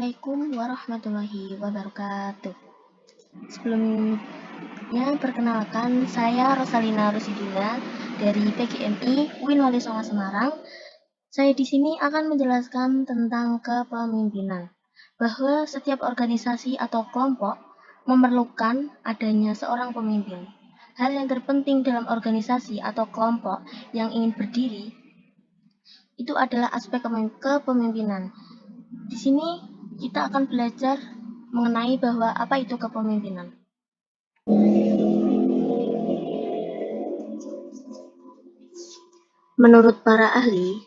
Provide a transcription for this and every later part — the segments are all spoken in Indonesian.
Assalamualaikum warahmatullahi wabarakatuh. Sebelumnya, perkenalkan, saya Rosalina Rosidina dari PGMI UIN Wali Songo Semarang. Saya di sini akan menjelaskan tentang kepemimpinan, bahwa setiap organisasi atau kelompok memerlukan adanya seorang pemimpin. Hal yang terpenting dalam organisasi atau kelompok yang ingin berdiri itu adalah aspek kepemimpinan. Di sini kita akan belajar mengenai bahwa apa itu kepemimpinan. Menurut para ahli,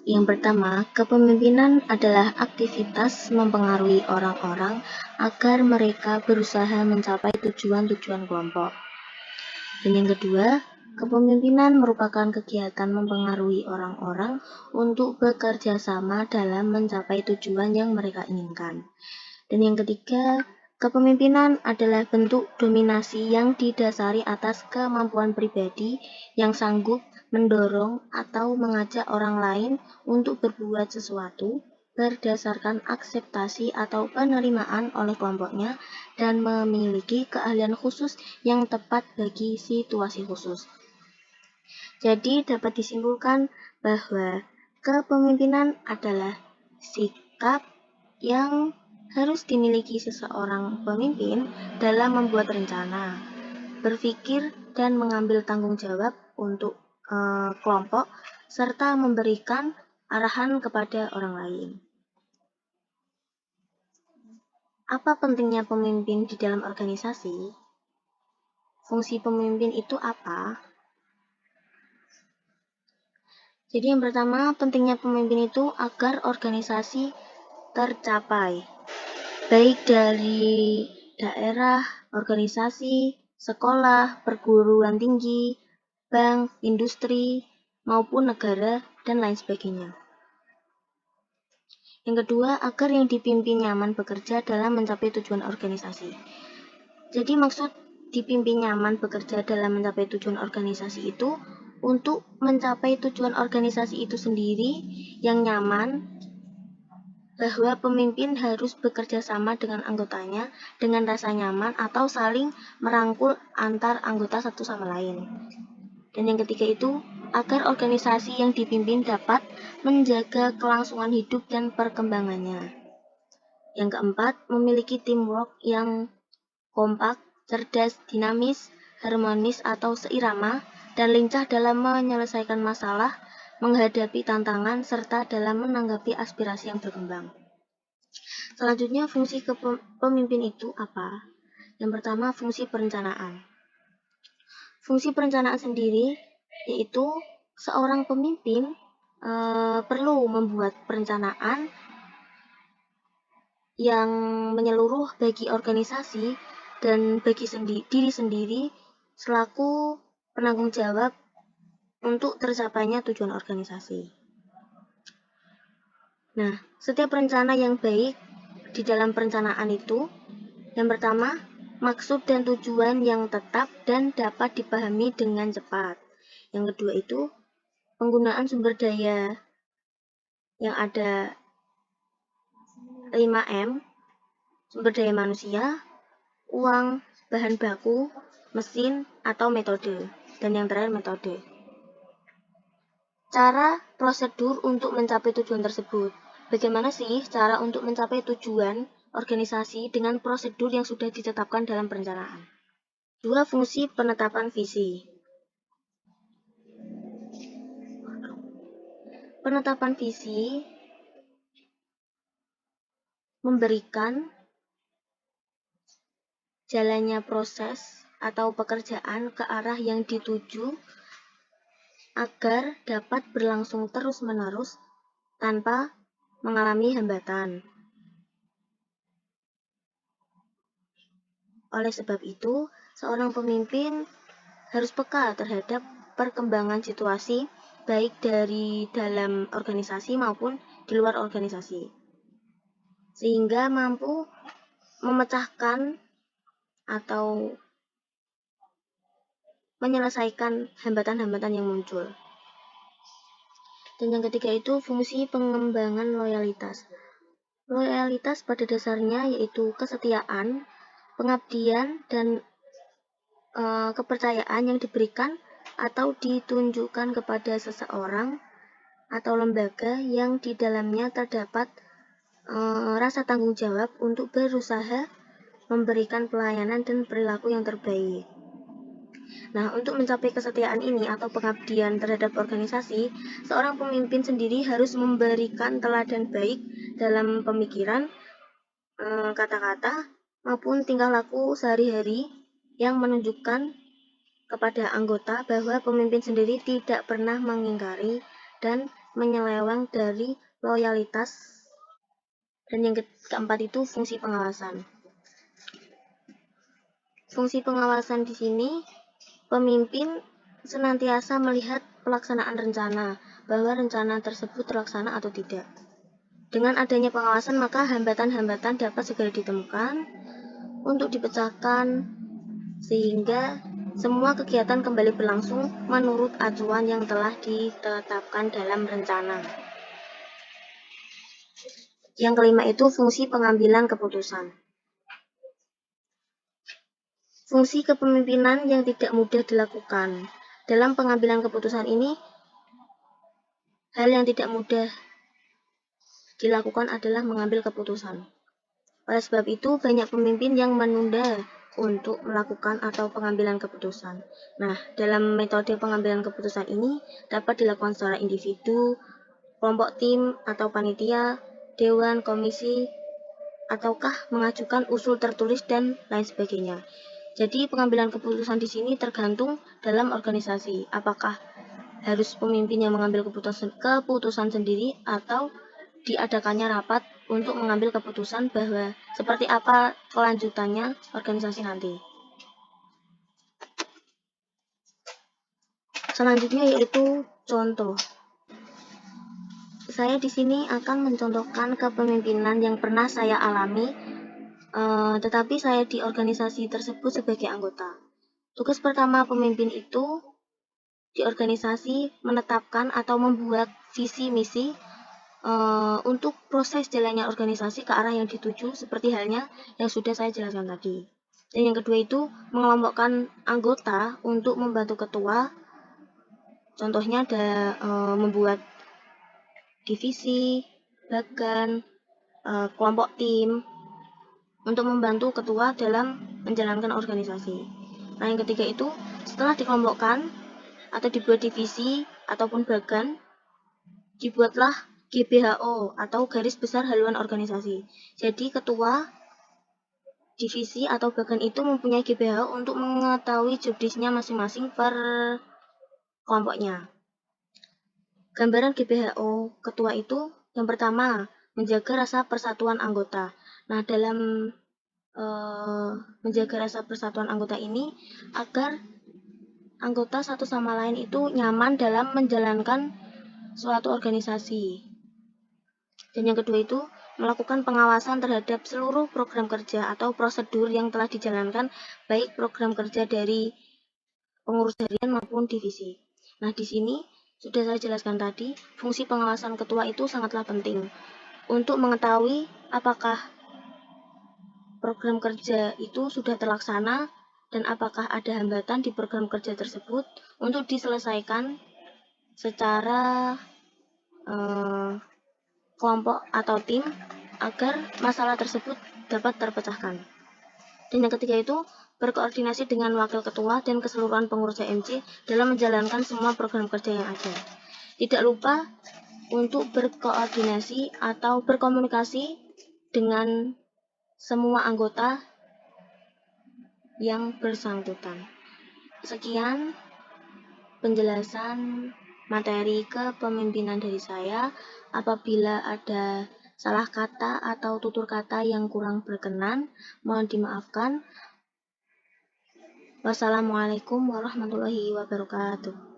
yang pertama, kepemimpinan adalah aktivitas mempengaruhi orang-orang agar mereka berusaha mencapai tujuan-tujuan kelompok. Dan yang kedua, kepemimpinan merupakan kegiatan mempengaruhi orang-orang untuk bekerja sama dalam mencapai tujuan yang mereka inginkan. Dan yang ketiga, kepemimpinan adalah bentuk dominasi yang didasari atas kemampuan pribadi yang sanggup mendorong atau mengajak orang lain untuk berbuat sesuatu berdasarkan akseptasi atau penerimaan oleh kelompoknya dan memiliki keahlian khusus yang tepat bagi situasi khusus. Jadi dapat disimpulkan bahwa kepemimpinan adalah sikap yang harus dimiliki seseorang pemimpin dalam membuat rencana, berpikir dan mengambil tanggung jawab untuk kelompok, serta memberikan arahan kepada orang lain. Apa pentingnya pemimpin di dalam organisasi? Fungsi pemimpin itu apa? Jadi yang pertama, pentingnya pemimpin itu agar organisasi tercapai, baik dari daerah, organisasi, sekolah, perguruan tinggi, bank, industri, maupun negara, dan lain sebagainya. Yang kedua, agar yang dipimpin nyaman bekerja dalam mencapai tujuan organisasi. Jadi maksud dipimpin nyaman bekerja dalam mencapai tujuan organisasi itu untuk mencapai tujuan organisasi itu sendiri yang nyaman, bahwa pemimpin harus bekerja sama dengan anggotanya dengan rasa nyaman atau saling merangkul antar anggota satu sama lain. Dan yang ketiga itu, agar organisasi yang dipimpin dapat menjaga kelangsungan hidup dan perkembangannya. Yang keempat, memiliki teamwork yang kompak, cerdas, dinamis, harmonis atau seirama, dan lincah dalam menyelesaikan masalah, menghadapi tantangan, serta dalam menanggapi aspirasi yang berkembang. Selanjutnya, fungsi kepemimpin itu apa? Yang pertama, fungsi perencanaan. Fungsi perencanaan sendiri yaitu seorang pemimpin perlu membuat perencanaan yang menyeluruh bagi organisasi dan bagi diri sendiri selaku penanggung jawab untuk tercapainya tujuan organisasi. Nah, setiap rencana yang baik di dalam perencanaan itu, yang pertama, maksud dan tujuan yang tetap dan dapat dipahami dengan cepat. Yang kedua itu, penggunaan sumber daya yang ada 5M, sumber daya manusia, uang, bahan baku, mesin, atau metode. Dan yang terakhir, metode. Cara prosedur untuk mencapai tujuan tersebut. Bagaimana sih cara untuk mencapai tujuan organisasi dengan prosedur yang sudah ditetapkan dalam perencanaan? Dua, fungsi penetapan visi. Penetapan visi memberikan jalannya proses atau pekerjaan ke arah yang dituju agar dapat berlangsung terus-menerus tanpa mengalami hambatan. Oleh sebab itu, seorang pemimpin harus peka terhadap perkembangan situasi baik dari dalam organisasi maupun di luar organisasi, sehingga mampu memecahkan atau menyelesaikan hambatan-hambatan yang muncul. Dan yang ketiga itu fungsi pengembangan loyalitas. Loyalitas pada dasarnya yaitu kesetiaan, pengabdian, dan kepercayaan yang diberikan atau ditunjukkan kepada seseorang atau lembaga yang di dalamnya terdapat rasa tanggung jawab untuk berusaha memberikan pelayanan dan perilaku yang terbaik. Nah, untuk mencapai kesetiaan ini atau pengabdian terhadap organisasi, seorang pemimpin sendiri harus memberikan teladan baik dalam pemikiran, kata-kata, maupun tingkah laku sehari-hari yang menunjukkan kepada anggota bahwa pemimpin sendiri tidak pernah mengingkari dan menyeleweng dari loyalitas. Dan yang keempat itu fungsi pengawasan. Fungsi pengawasan di sini, pemimpin senantiasa melihat pelaksanaan rencana, bahwa rencana tersebut terlaksana atau tidak. Dengan adanya pengawasan, maka hambatan-hambatan dapat segera ditemukan untuk dipecahkan, sehingga semua kegiatan kembali berlangsung menurut acuan yang telah ditetapkan dalam rencana. Yang kelima itu fungsi pengambilan keputusan. Fungsi kepemimpinan yang tidak mudah dilakukan. Dalam pengambilan keputusan ini, hal yang tidak mudah dilakukan adalah mengambil keputusan. Oleh sebab itu, banyak pemimpin yang menunda untuk melakukan atau pengambilan keputusan. Nah, dalam metode pengambilan keputusan ini dapat dilakukan secara individu, kelompok tim atau panitia, dewan, komisi, ataukah mengajukan usul tertulis dan lain sebagainya. Jadi pengambilan keputusan di sini tergantung dalam organisasi. Apakah harus pemimpin yang mengambil keputusan sendiri atau diadakannya rapat untuk mengambil keputusan bahwa seperti apa kelanjutannya organisasi nanti. Selanjutnya yaitu contoh. Saya di sini akan mencontohkan kepemimpinan yang pernah saya alami, tetapi saya di organisasi tersebut sebagai anggota. Tugas pertama pemimpin itu di organisasi menetapkan atau membuat visi misi untuk proses jalannya organisasi ke arah yang dituju, seperti halnya yang sudah saya jelaskan tadi. Dan yang kedua itu mengelompokkan anggota untuk membantu ketua. Contohnya ada membuat divisi, bagan, kelompok tim untuk membantu ketua dalam menjalankan organisasi. Nah, yang ketiga itu setelah dikelompokkan atau dibuat divisi ataupun bagan, dibuatlah GBHO atau garis besar haluan organisasi. Jadi ketua divisi atau bagan itu mempunyai GBHO untuk mengetahui job desk-nya masing-masing per kelompoknya. Gambaran GBHO ketua itu yang pertama, menjaga rasa persatuan anggota. Nah, dalam menjaga rasa persatuan anggota ini agar anggota satu sama lain itu nyaman dalam menjalankan suatu organisasi. Dan yang kedua itu melakukan pengawasan terhadap seluruh program kerja atau prosedur yang telah dijalankan, baik program kerja dari pengurus harian maupun divisi. Nah, di sini sudah saya jelaskan tadi, fungsi pengawasan ketua itu sangatlah penting untuk mengetahui apakah program kerja itu sudah terlaksana dan apakah ada hambatan di program kerja tersebut untuk diselesaikan secara kelompok atau tim agar masalah tersebut dapat terpecahkan. Dan yang ketiga itu berkoordinasi dengan wakil ketua dan keseluruhan pengurus HMC dalam menjalankan semua program kerja yang ada. Tidak lupa untuk berkoordinasi atau berkomunikasi dengan semua anggota yang bersangkutan. Sekian penjelasan materi kepemimpinan dari saya. Apabila ada salah kata atau tutur kata yang kurang berkenan, mohon dimaafkan. Wassalamualaikum warahmatullahi wabarakatuh.